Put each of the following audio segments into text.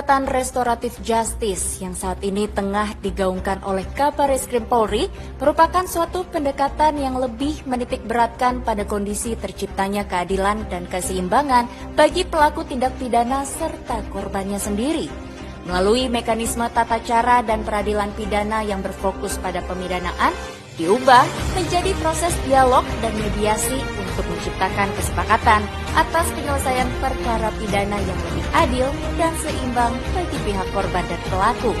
pendekatan restoratif justice yang saat ini tengah digaungkan oleh Kabareskrim Polri merupakan suatu pendekatan yang lebih menitik beratkan pada kondisi terciptanya keadilan dan keseimbangan bagi pelaku tindak pidana serta korbannya sendiri. Melalui mekanisme tata cara dan peradilan pidana yang berfokus pada pemidanaan, diubah menjadi proses dialog dan mediasi untuk menciptakan kesepakatan atas penyelesaian perkara pidana yang lebih adil dan seimbang bagi pihak korban dan pelaku.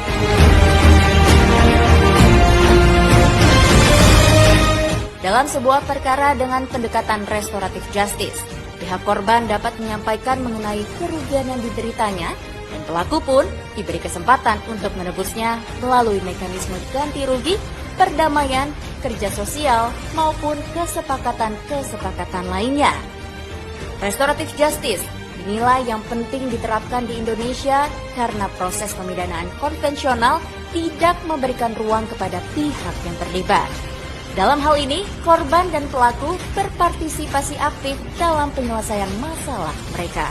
Dalam sebuah perkara dengan pendekatan restoratif justice, pihak korban dapat menyampaikan mengenai kerugian yang dideritanya, dan pelaku pun diberi kesempatan untuk menebusnya melalui mekanisme ganti rugi, perdamaian, kerja sosial, maupun kesepakatan-kesepakatan lainnya. Restoratif justice dinilai yang penting diterapkan di Indonesia karena proses pemidanaan konvensional tidak memberikan ruang kepada pihak yang terlibat. Dalam hal ini, korban dan pelaku berpartisipasi aktif dalam penyelesaian masalah mereka.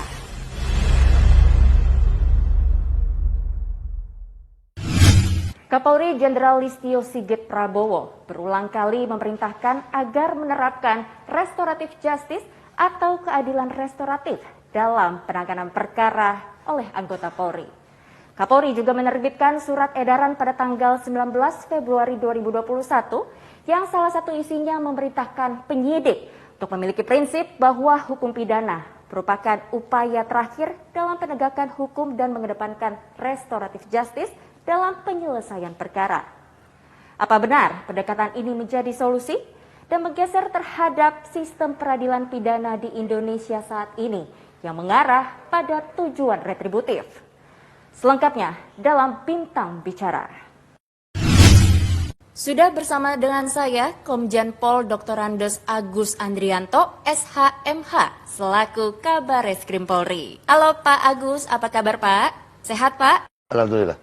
Kapolri Jenderal Listio Sigit Prabowo berulang kali memerintahkan agar menerapkan restoratif justice atau keadilan restoratif dalam penanganan perkara oleh anggota Polri. Kapolri juga menerbitkan surat edaran pada tanggal 19 Februari 2021 yang salah satu isinya memerintahkan penyidik untuk memiliki prinsip bahwa hukum pidana merupakan upaya terakhir dalam penegakan hukum dan mengedepankan restoratif justice dalam penyelesaian perkara. Apa benar pendekatan ini menjadi solusi dan menggeser terhadap sistem peradilan pidana di Indonesia saat ini yang mengarah pada tujuan retributif? Selengkapnya dalam Bintang Bicara. Sudah bersama dengan saya Komjen Pol Dr. Andes Agus Andrianto, SHMH, selaku Kabareskrim Polri. Halo Pak Agus, apa kabar Pak? Sehat Pak? Alhamdulillah.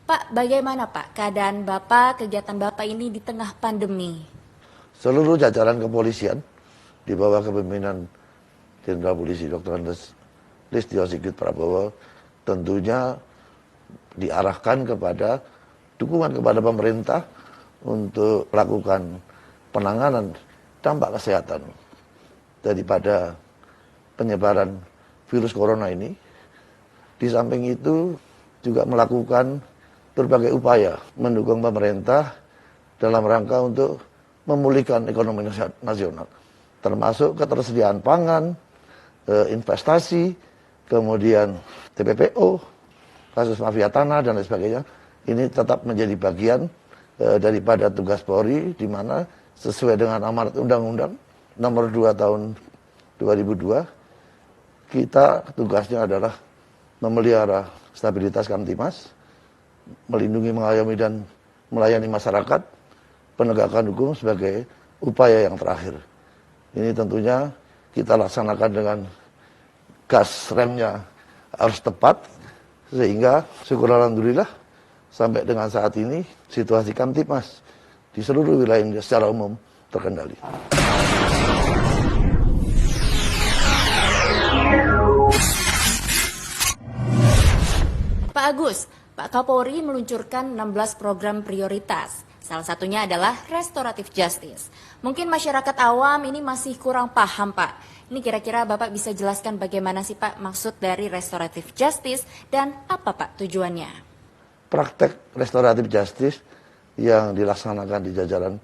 Pak, bagaimana Pak keadaan Bapak, kegiatan Bapak ini di tengah pandemi? Seluruh jajaran kepolisian di bawah kepemimpinan Jenderal Polisi Dr. Andes Listio Sigit Prabowo tentunya diarahkan kepada dukungan kepada pemerintah untuk melakukan penanganan dampak kesehatan daripada penyebaran virus corona ini. Di samping itu juga melakukan berbagai upaya mendukung pemerintah dalam rangka untuk memulihkan ekonomi nasional, termasuk ketersediaan pangan, investasi, kemudian TPPO, kasus mafia tanah dan lain sebagainya. Ini tetap menjadi bagian daripada tugas Polri, di mana sesuai dengan amanat Undang-Undang Nomor 2 Tahun 2002, kita tugasnya adalah memelihara stabilitas Kamtimas, melindungi, mengayomi, dan melayani masyarakat, penegakan hukum sebagai upaya yang terakhir. Ini tentunya kita laksanakan dengan gas remnya harus tepat, sehingga syukur alhamdulillah sampai dengan saat ini situasi Kamtimas di seluruh wilayah secara umum terkendali. Pak Agus, Pak Kapolri meluncurkan 16 program prioritas. Salah satunya adalah restoratif justice. Mungkin masyarakat awam ini masih kurang paham, Pak. Ini kira-kira Bapak bisa jelaskan bagaimana sih, Pak, maksud dari restoratif justice dan apa, Pak, tujuannya? Praktek restoratif justice yang dilaksanakan di jajaran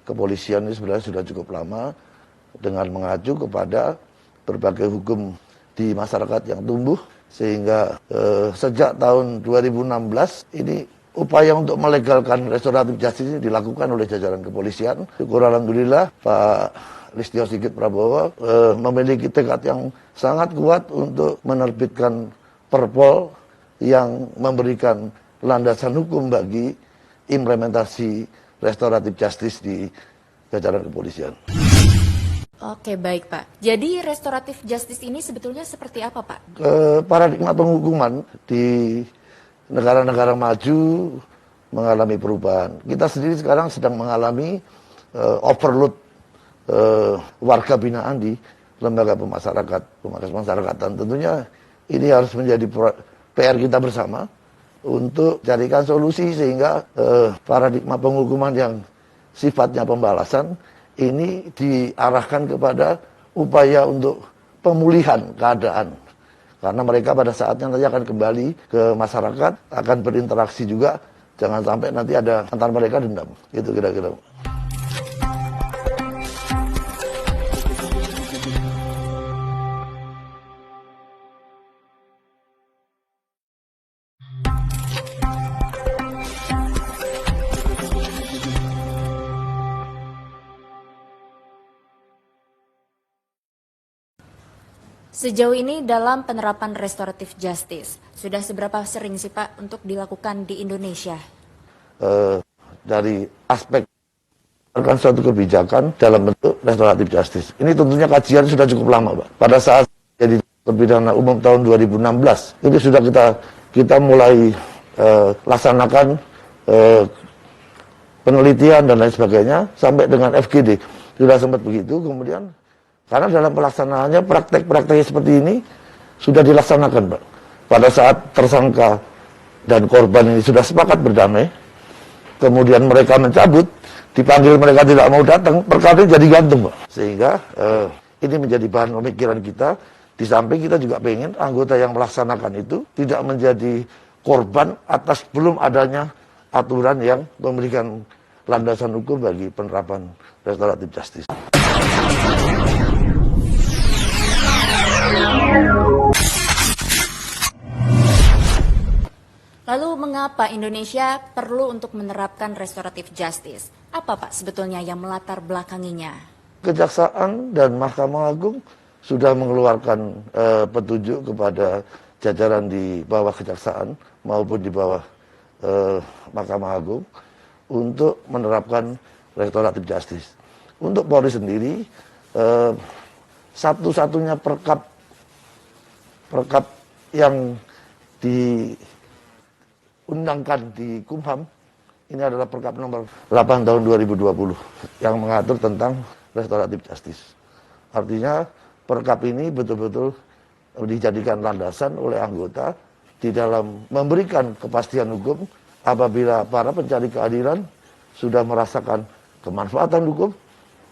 kepolisian ini sebenarnya sudah cukup lama dengan mengacu kepada berbagai hukum di masyarakat yang tumbuh. Sehingga sejak tahun 2016 ini upaya untuk melegalkan restoratif justice ini dilakukan oleh jajaran kepolisian. Syukur alhamdulillah Pak Listio Sigit Prabowo memiliki tekad yang sangat kuat untuk menerbitkan perpol yang memberikan landasan hukum bagi implementasi restoratif justice di jajaran kepolisian. Oke, baik Pak. Jadi restoratif justice ini sebetulnya seperti apa Pak? Paradigma penghukuman di negara-negara maju mengalami perubahan. Kita sendiri sekarang sedang mengalami overload warga binaan di lembaga pemasyarakatan. Tentunya ini harus menjadi PR kita bersama untuk carikan solusi sehingga paradigma penghukuman yang sifatnya pembalasan ini diarahkan kepada upaya untuk pemulihan keadaan. Karena mereka pada saatnya nanti akan kembali ke masyarakat, akan berinteraksi juga. Jangan sampai nanti ada antar mereka dendam. Itu kira-kira. Sejauh ini dalam penerapan restoratif justice, sudah seberapa sering sih Pak untuk dilakukan di Indonesia? Dari aspek suatu kebijakan dalam bentuk restoratif justice. Ini tentunya kajian sudah cukup lama, Pak. Pada saat jadi terpidana umum tahun 2016, itu sudah kita mulai laksanakan penelitian dan lain sebagainya sampai dengan FGD. Sudah sempat begitu, kemudian karena dalam pelaksanaannya praktek-praktek seperti ini sudah dilaksanakan, Pak. Pada saat tersangka dan korban ini sudah sepakat berdamai, kemudian mereka mencabut, dipanggil mereka tidak mau datang, perkara ini jadi gantung, Pak. Sehingga ini menjadi bahan pemikiran kita. Di samping kita juga pengen anggota yang melaksanakan itu tidak menjadi korban atas belum adanya aturan yang memberikan landasan hukum bagi penerapan restoratif justice. Lalu mengapa Indonesia perlu untuk menerapkan restoratif justice? Apa Pak sebetulnya yang melatar belakanginya? Kejaksaan dan Mahkamah Agung sudah mengeluarkan petunjuk kepada jajaran di bawah Kejaksaan maupun di bawah Mahkamah Agung untuk menerapkan restoratif justice. Untuk Polri sendiri, satu-satunya perkap yang diundangkan di Kumham ini adalah perkap nomor 8 tahun 2020 yang mengatur tentang restoratif justice. Artinya perkap ini betul-betul dijadikan landasan oleh anggota di dalam memberikan kepastian hukum apabila para pencari keadilan sudah merasakan kemanfaatan hukum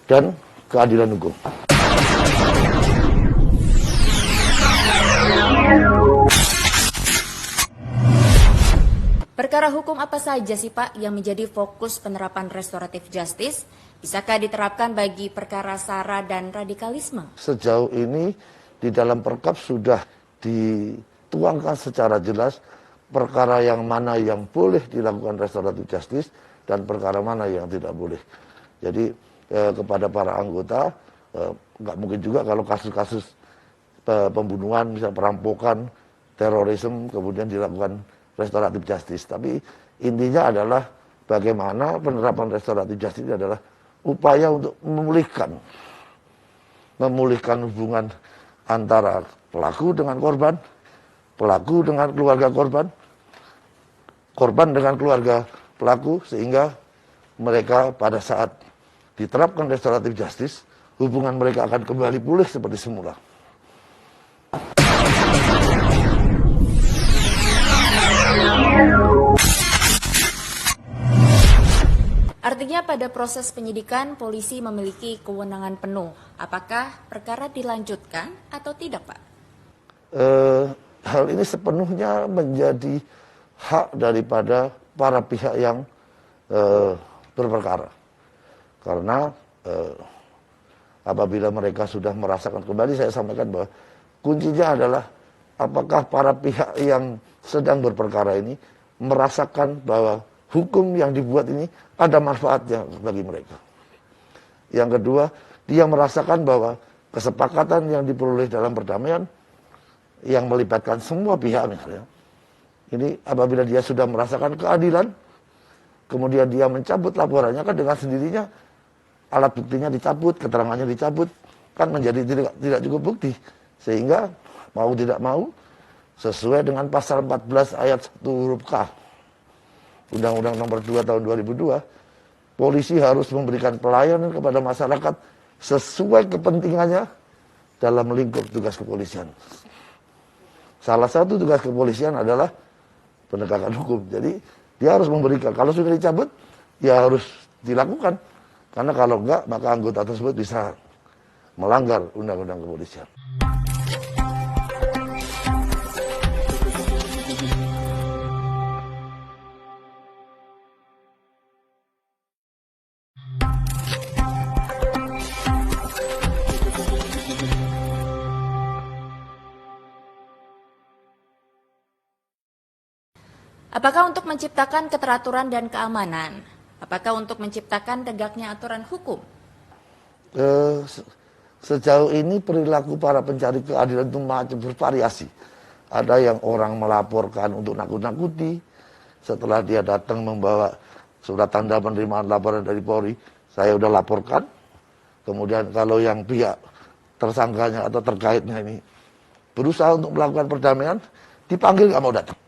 dan keadilan hukum. Perkara hukum apa saja sih Pak yang menjadi fokus penerapan restoratif justice? Bisakah diterapkan bagi perkara SARA dan radikalisme? Sejauh ini di dalam perkap sudah dituangkan secara jelas perkara yang mana yang boleh dilakukan restoratif justice dan perkara mana yang tidak boleh. Jadi kepada para anggota nggak mungkin juga kalau kasus-kasus pembunuhan, misalnya perampokan, terorisme kemudian dilakukan restoratif justice. Tapi intinya adalah bagaimana penerapan restoratif justice adalah upaya untuk memulihkan hubungan antara pelaku dengan korban, pelaku dengan keluarga korban, korban dengan keluarga pelaku, sehingga mereka pada saat diterapkan restoratif justice, hubungan mereka akan kembali pulih seperti semula. Artinya pada proses penyidikan, polisi memiliki kewenangan penuh. Apakah perkara dilanjutkan atau tidak, Pak? Hal ini sepenuhnya menjadi hak daripada para pihak yang berperkara. Karena apabila mereka sudah merasakan kembali, saya sampaikan bahwa kuncinya adalah apakah para pihak yang sedang berperkara ini merasakan bahwa hukum yang dibuat ini ada manfaatnya bagi mereka. Yang kedua, dia merasakan bahwa kesepakatan yang diperoleh dalam perdamaian yang melibatkan semua pihak misalnya, ini apabila dia sudah merasakan keadilan, kemudian dia mencabut laporannya, kan dengan sendirinya alat buktinya dicabut, keterangannya dicabut, kan menjadi tidak cukup bukti. Sehingga mau tidak mau, sesuai dengan pasal 14 ayat 1 huruf K Undang-Undang nomor 2 tahun 2002, polisi harus memberikan pelayanan kepada masyarakat sesuai kepentingannya dalam lingkup tugas kepolisian. Salah satu tugas kepolisian adalah penegakan hukum. Jadi dia harus memberikan, kalau sudah dicabut, ya harus dilakukan. Karena kalau enggak, maka anggota tersebut bisa melanggar undang-undang kepolisian. Apakah untuk menciptakan keteraturan dan keamanan? Apakah untuk menciptakan tegaknya aturan hukum? Sejauh ini perilaku para pencari keadilan itu macam bervariasi. Ada yang orang melaporkan untuk nakut-nakuti, setelah dia datang membawa surat tanda penerimaan laporan dari Polri, saya udah laporkan. Kemudian kalau yang pihak tersangkanya atau terkaitnya ini berusaha untuk melakukan perdamaian, dipanggil nggak mau datang.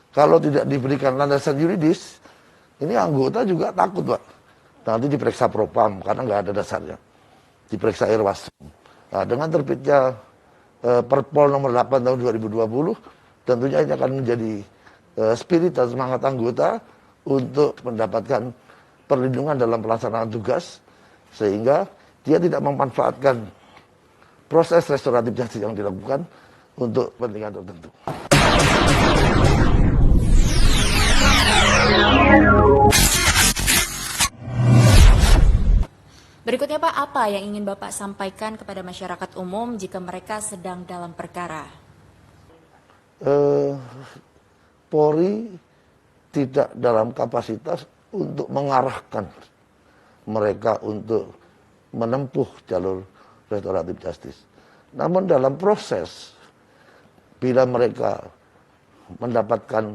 Kalau tidak diberikan landasan yuridis, ini anggota juga takut, Pak. Nanti diperiksa propam karena nggak ada dasarnya. Diperiksa Irwasum. Nah, dengan terbitnya Perpol nomor 8 tahun 2020, tentunya ini akan menjadi spirit dan semangat anggota untuk mendapatkan perlindungan dalam pelaksanaan tugas, sehingga dia tidak memanfaatkan proses restoratif justice yang dilakukan untuk kepentingan tertentu. Berikutnya Pak, apa yang ingin Bapak sampaikan kepada masyarakat umum jika mereka sedang dalam perkara? Polri tidak dalam kapasitas untuk mengarahkan mereka untuk menempuh jalur restoratif justice. Namun dalam proses, bila mereka mendapatkan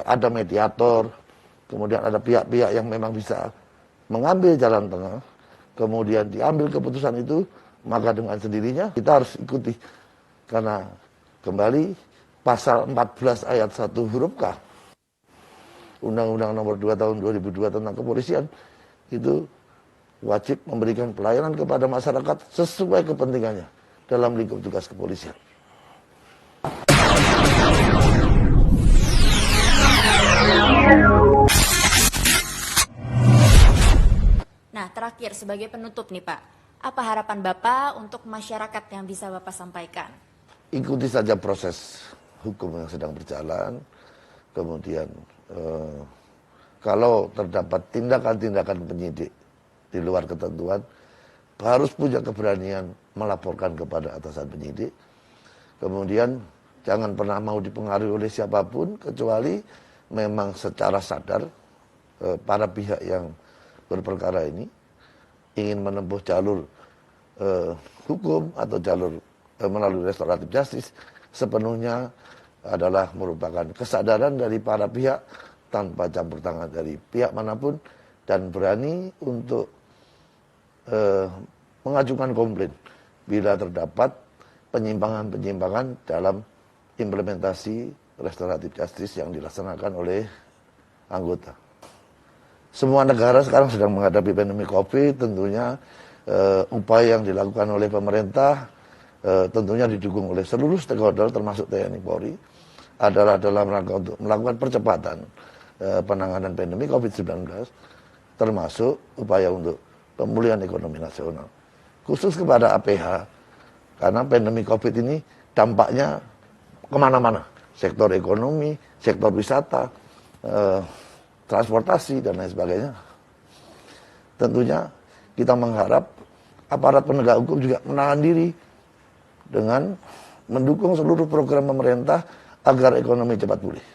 ada mediator, kemudian ada pihak-pihak yang memang bisa mengambil jalan tengah, kemudian diambil keputusan itu, maka dengan sendirinya kita harus ikuti. Karena kembali pasal 14 ayat 1 huruf K Undang-Undang nomor 2 tahun 2002 tentang kepolisian itu wajib memberikan pelayanan kepada masyarakat sesuai kepentingannya dalam lingkup tugas kepolisian. Nah, terakhir sebagai penutup nih Pak, apa harapan Bapak untuk masyarakat yang bisa Bapak sampaikan? Ikuti saja proses hukum yang sedang berjalan, kemudian kalau terdapat tindakan-tindakan penyidik di luar ketentuan, harus punya keberanian melaporkan kepada atasan penyidik. Kemudian jangan pernah mau dipengaruhi oleh siapapun, kecuali memang secara sadar para pihak yang berperkara ini ingin menempuh jalur hukum atau jalur melalui restoratif justice, sepenuhnya adalah merupakan kesadaran dari para pihak tanpa campur tangan dari pihak manapun, dan berani untuk mengajukan komplain bila terdapat penyimpangan-penyimpangan dalam implementasi restoratif justice yang dilaksanakan oleh anggota. Semua negara sekarang sedang menghadapi pandemi COVID, tentunya upaya yang dilakukan oleh pemerintah, tentunya didukung oleh seluruh stakeholder termasuk TNI Polri, adalah dalam rangka untuk melakukan percepatan penanganan pandemi COVID-19, termasuk upaya untuk pemulihan ekonomi nasional. Khusus kepada APH, karena pandemi COVID ini dampaknya kemana-mana, sektor ekonomi, sektor wisata, transportasi, dan lain sebagainya. Tentunya kita mengharap aparat penegak hukum juga menahan diri dengan mendukung seluruh program pemerintah agar ekonomi cepat pulih.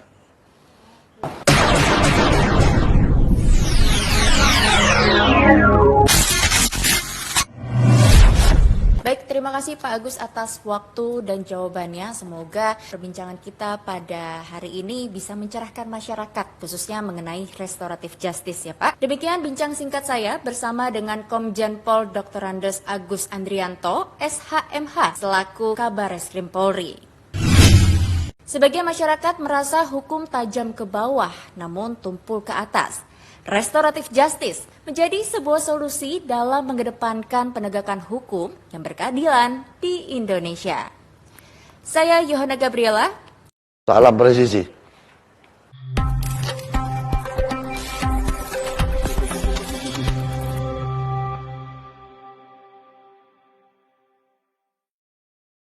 Baik, terima kasih Pak Agus atas waktu dan jawabannya. Semoga perbincangan kita pada hari ini bisa mencerahkan masyarakat, khususnya mengenai restoratif justice ya Pak. Demikian bincang singkat saya bersama dengan Komjen Pol Dr. Andes Agus Andrianto, SHMH, selaku Kabar Reskrim Polri. Sebagian masyarakat merasa hukum tajam ke bawah, namun tumpul ke atas. Restoratif justice menjadi sebuah solusi dalam mengedepankan penegakan hukum yang berkeadilan di Indonesia. Saya Yohana Gabriela. Salam presisi.